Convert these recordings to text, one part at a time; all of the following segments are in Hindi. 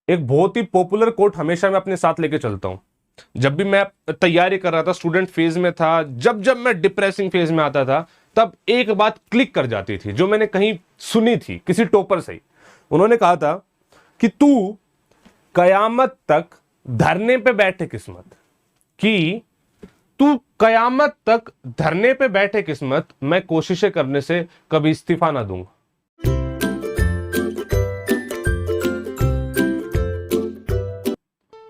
एक बहुत ही पॉपुलर कोट हमेशा मैं अपने साथ लेके चलता हूं। जब भी मैं तैयारी कर रहा था, स्टूडेंट फेज में था, जब जब मैं डिप्रेसिंग फेज में आता था, तब एक बात क्लिक कर जाती थी जो मैंने कहीं सुनी थी किसी टॉपर से ही। उन्होंने कहा था कि तू कयामत तक धरने पे बैठे किस्मत, कि तू कयामत तक धरने पे बैठे किस्मत, मैं कोशिशें करने से कभी इस्तीफा ना दूंगा।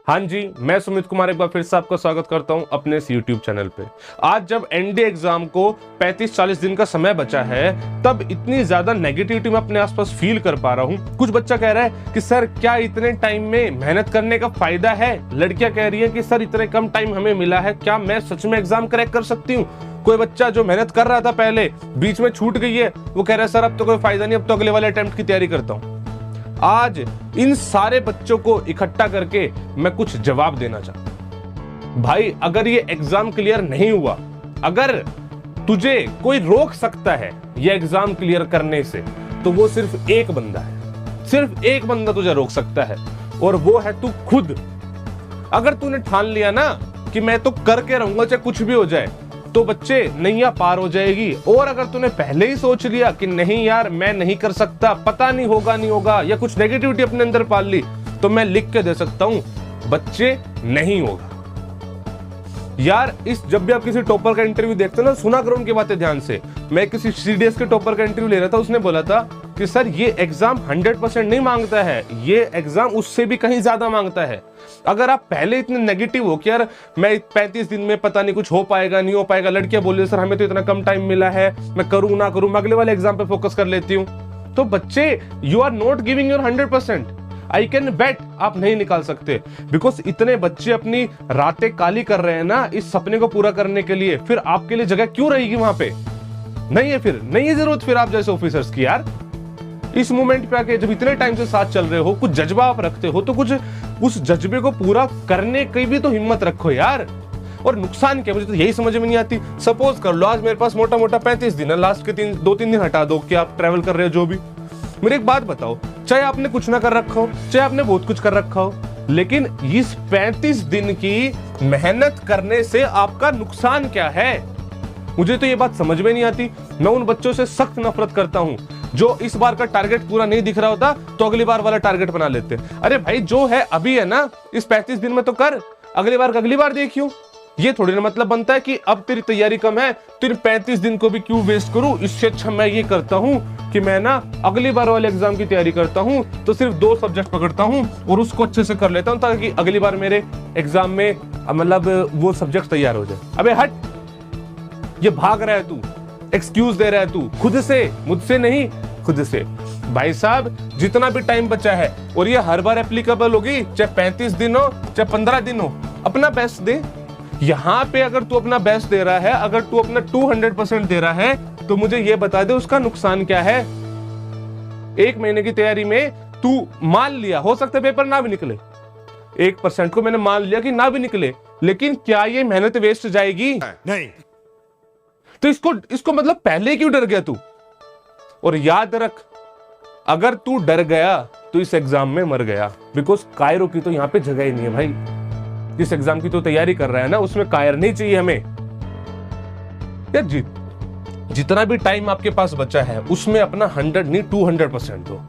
हाँ जी, मैं सुमित कुमार एक बार फिर से आपका स्वागत करता हूं अपने इस YouTube चैनल पे। आज जब एनडीए एग्जाम को 35-40 दिन का समय बचा है, तब इतनी ज्यादा नेगेटिविटी मैं अपने आसपास फील कर पा रहा हूं। कुछ बच्चा कह रहा है कि सर क्या इतने टाइम में मेहनत करने का फायदा है। लड़कियां कह रही है कि सर इतने कम टाइम हमें मिला है, क्या मैं सच में एग्जाम क्रैक कर सकती हूँ। कोई बच्चा जो मेहनत कर रहा था पहले, बीच में छूट गई है, वो कह रहा है सर अब तो कोई फायदा नहीं, अब तो अगले वाले अटेम्प्ट की तैयारी करता हूँ। आज इन सारे बच्चों को इकट्ठा करके मैं कुछ जवाब देना चाहता हूं। भाई, अगर ये एग्जाम क्लियर नहीं हुआ, अगर तुझे कोई रोक सकता है ये एग्जाम क्लियर करने से, तो वो सिर्फ एक बंदा है। सिर्फ एक बंदा तुझे रोक सकता है, और वो है तू खुद। अगर तूने ठान लिया ना कि मैं तो करके रहूंगा चाहे कुछ भी हो जाए, तो बच्चे नैया पार हो जाएगी। और अगर तूने पहले ही सोच लिया कि नहीं यार मैं नहीं कर सकता, पता नहीं होगा, या कुछ नेगेटिविटी अपने अंदर पाल ली, तो मैं लिख के दे सकता हूं बच्चे, नहीं होगा। यार जब भी आप किसी टॉपर का इंटरव्यू देखते हो ना, सुना करो उनकी बातें ध्यान से। मैं किसी सीडीएस के टॉपर का इंटरव्यू ले रहा था, उसने बोला था कि सर ये एग्जाम 100% नहीं मांगता है, ये एग्जाम उससे भी कहीं ज्यादा मांगता है। अगर आप पहले इतने नेगेटिव हो कि यार मैं 35 दिन में पता नहीं कुछ हो पाएगा नहीं हो पाएगा, लड़कियां बोल रही सर हमें तो इतना कम टाइम मिला है, मैं करूं ना करूं, मैं अगले वाले एग्जाम पे फोकस कर लेती हूं, तो बच्चे you are not giving your 100%। I can bet आप नहीं निकाल सकते, बिकॉज इतने बच्चे अपनी रातें काली कर रहे हैं ना इस सपने को पूरा करने के लिए। फिर आपके लिए जगह क्यों रहेगी वहां पे? नहीं है, फिर नहीं है जरूरत फिर आप जैसे ऑफिसर्स की। यार इस मोमेंट पे आके जब इतने टाइम से साथ चल रहे हो, कुछ जज्बा आप रखते हो, तो कुछ उस जज्बे को पूरा करने की भी तो हिम्मत रखो यार। और नुकसान क्या, मुझे तो यही समझ में नहीं आती। सपोज कर लो आज मेरे पास मोटा मोटा 35 दिन है, लास्ट के 2-3 दिन हटा दो कि आप ट्रेवल कर रहे हो, जो भी। मेरे एक बात बताओ, चाहे आपने कुछ ना कर रखा हो, चाहे आपने बहुत कुछ कर रखा हो, लेकिन इस 35 दिन की मेहनत करने से आपका नुकसान क्या है? मुझे तो ये बात समझ में नहीं आती। मैं उन बच्चों से सख्त नफरत करता हूं जो इस बार का टारगेट पूरा नहीं दिख रहा होता तो अगली बार वाला टारगेट बना लेते। अरे भाई, जो है अभी है ना, इस 35 दिन में तो कर, अगली बार का अगली बार देखियो। ये थोड़ी ना मतलब बनता है कि अब तेरी तैयारी कम है तो 35 दिन को भी क्यों वेस्ट करूं, इससे अच्छा मैं ये करता हूं कि मैं ना अगली बार वाले एग्जाम की तैयारी करता हूं, तो सिर्फ 2 सब्जेक्ट पकड़ता हूं और उसको अच्छे से कर लेता हूं, ताकि अगली बार मेरे एग्जाम में मतलब वो सब्जेक्ट तैयार हो जाए। अबे हट, ये भाग रहा है तू, एक्सक्यूज दे रहा है तू खुद से, मुझसे नहीं, खुद से। भाई साहब, जितना भी टाइम बचा है, और ये हर बार एप्लीकेबल होगी, चाहे 35 दिन हो चाहे 15 दिन हो, अपना बेस्ट दे। यहां पे अगर तू अपना बेस्ट दे रहा है, अगर तू अपना 200% दे रहा है, तो मुझे ये बता दे उसका नुकसान क्या है। 1 महीने की तैयारी में तू मान लिया, हो सकता है पेपर ना भी निकले, 1% को मैंने मान लिया कि ना भी निकले, लेकिन क्या ये मेहनत वेस्ट जाएगी? नहीं। तो इसको मतलब पहले क्यों डर गया तू? और याद रख, अगर तू डर गया तो इस एग्जाम में मर गया, बिकॉज कायरों की तो यहां पे जगह ही नहीं है भाई। जिस एग्जाम की तो तैयारी कर रहा है ना, उसमें कायर नहीं चाहिए हमें। यार जितना भी टाइम आपके पास बचा है, उसमें अपना 100 नहीं 200% दो।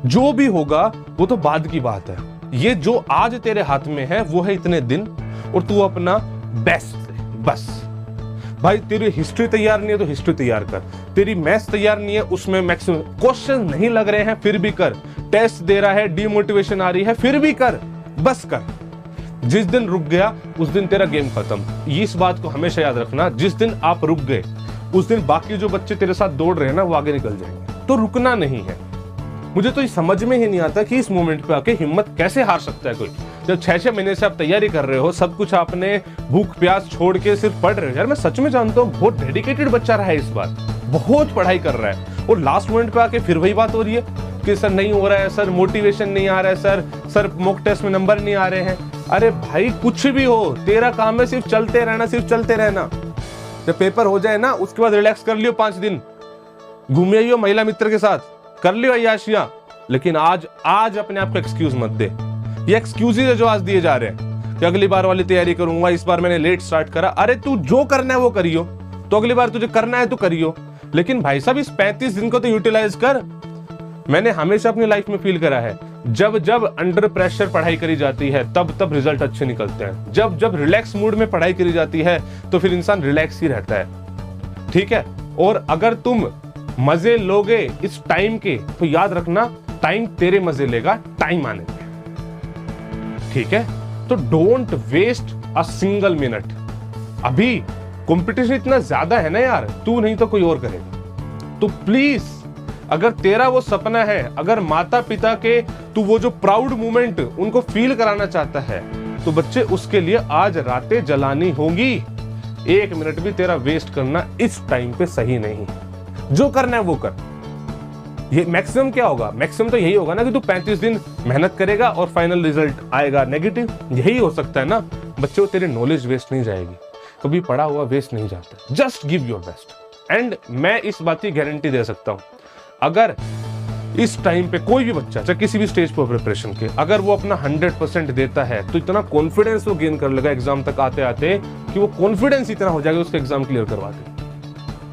जो भी होगा वो तो बाद की बात है। ये जो आज तेरे हाथ में है वो है इतने दिन, और तू अपना बेस्ट दे बस। भाई, तेरी हिस्ट्री तैयार नहीं है तो हिस्ट्री तैयार कर, तेरी मैथ्स तैयार नहीं है, उसमें मैक्सिमम क्वेश्चन नहीं लग रहे हैं फिर भी कर, टेस्ट दे रहा है, डीमोटिवेशन आ रही है फिर भी कर, बस कर। जिस दिन रुक गया उस दिन तेरा गेम खत्म। इस बात को हमेशा याद रखना, जिस दिन आप रुक गए उस दिन बाकी जो बच्चे तेरे साथ दौड़ रहे हैं ना, वो आगे निकल जाएंगे। तो रुकना नहीं है। मुझे तो ये समझ में ही नहीं आता कि इस मोमेंट पे आके हिम्मत कैसे हार सकता है कोई। जब 6-6 महीने से आप तैयारी कर रहे हो, सब कुछ आपने भूख प्यास छोड़ के सिर्फ पढ़ रहे हो। यार मैं सच में जानता हूँ बहुत डेडिकेटेड बच्चा रहा है इस बार, बहुत पढ़ाई कर रहा है, और लास्ट मोमेंट पे आके फिर वही बात हो रही है कि सर नहीं हो रहा है, सर मोटिवेशन नहीं आ रहा है, सर मॉक टेस्ट में नंबर नहीं आ रहे हैं। अरे भाई, कुछ भी हो, तेरा काम है सिर्फ चलते रहना, सिर्फ चलते रहना। जब पेपर हो जाए ना, उसके बाद रिलैक्स कर लियो, 5 दिन घूम आइयो महिला मित्र के साथ, कर लियो अय्याशियां, लेकिन आज अपने आप को एक्सक्यूज मत दे। ये एक्सक्यूजेज है जो आज दिए जा रहे हैं कि अगली बार वाली तैयारी करूंगा, इस बार मैंने लेट स्टार्ट करा। अरे तू जो करना है वो करियो, तो अगली बार तुझे करना है तो करियो, लेकिन भाई साहब इस 35 दिन को तो यूटिलाइज कर। मैंने हमेशा अपनी लाइफ में फील करा है, जब जब अंडर प्रेशर पढ़ाई करी जाती है तब तब रिजल्ट अच्छे निकलते हैं। जब जब रिलैक्स मूड में पढ़ाई करी जाती है तो फिर इंसान रिलैक्स ही रहता है, ठीक है। और अगर तुम मजे लोगे इस टाइम के, तो याद रखना टाइम तेरे मजे लेगा टाइम आने में, ठीक है। तो don't waste a single minute. अभी कंपटीशन इतना ज्यादा है ना यार, तू नहीं तो कोई और करेगा। तो प्लीज, अगर तेरा वो सपना है, अगर माता पिता के तू वो जो प्राउड मोमेंट उनको फील कराना चाहता है, तो बच्चे उसके लिए आज रातें जलानी होंगी। 1 मिनट भी तेरा वेस्ट करना इस टाइम पे सही नहीं। जो करना है वो कर। ये मैक्सिमम क्या होगा? मैक्सिमम तो यही होगा ना कि तू 35 दिन मेहनत करेगा और फाइनल रिजल्ट आएगा नेगेटिव। यही हो सकता है ना बच्चों, तेरी नॉलेज वेस्ट नहीं जाएगी, कभी पढ़ा हुआ वेस्ट नहीं जाता। Just give your best. And मैं इस बात की गारंटी दे सकता हूं, अगर इस टाइम पे कोई भी बच्चा, चाहे किसी भी स्टेज पर प्रिपरेशन के, अगर वो अपना 100% देता है तो इतना कॉन्फिडेंस वो गेन कर लेगा एग्जाम तक आते आते कि वो कॉन्फिडेंस इतना हो जाएगा उसका एग्जाम क्लियर करवा दे।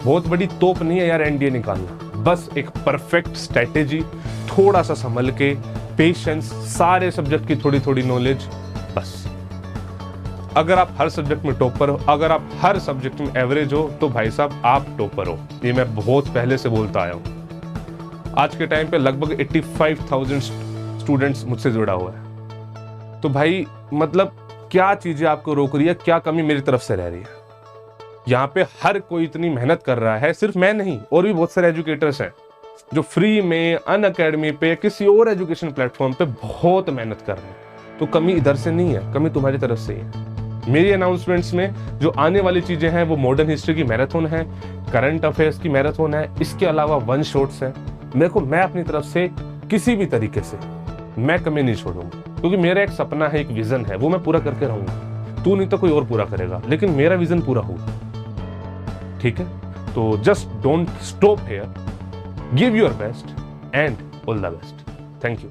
बहुत बड़ी तोप नहीं है यार एनडीए निकालना, बस एक परफेक्ट स्ट्रेटेजी, थोड़ा सा संभल के, पेशेंस, सारे सब्जेक्ट की थोड़ी थोड़ी नॉलेज, बस। अगर आप हर सब्जेक्ट में टॉपर हो, अगर आप हर सब्जेक्ट में एवरेज हो, तो भाई साहब आप टॉपर हो। ये मैं बहुत पहले से बोलता आया हूं। आज के टाइम पे लगभग 85,000 स्टूडेंट्स मुझसे जुड़ा हुआ है। तो भाई मतलब क्या चीजें आपको रोक रही है, क्या कमी मेरी तरफ से रह रही है? यहाँ पे हर कोई इतनी मेहनत कर रहा है, सिर्फ मैं नहीं, और भी बहुत सारे एजुकेटर्स हैं जो फ्री में अनअकैडमी पे किसी और एजुकेशन प्लेटफॉर्म पे बहुत मेहनत कर रहे हैं। तो कमी इधर से नहीं है, कमी तुम्हारी तरफ से ही है। मेरी अनाउंसमेंट्स में जो आने वाली चीजें हैं वो मॉडर्न हिस्ट्री की मैराथन है, करंट अफेयर्स की मैराथन है, इसके अलावा वन शॉट्स है। मैं अपनी तरफ से किसी भी तरीके से मैं कमी नहीं छोड़ूंगा, क्योंकि मेरा एक सपना है, एक विजन है, वो मैं पूरा करके रहूंगा। तू नहीं तो कोई और पूरा करेगा, लेकिन मेरा विजन पूरा होगा, ठीक है। तो just don't stop here, give your best and all the best. Thank you.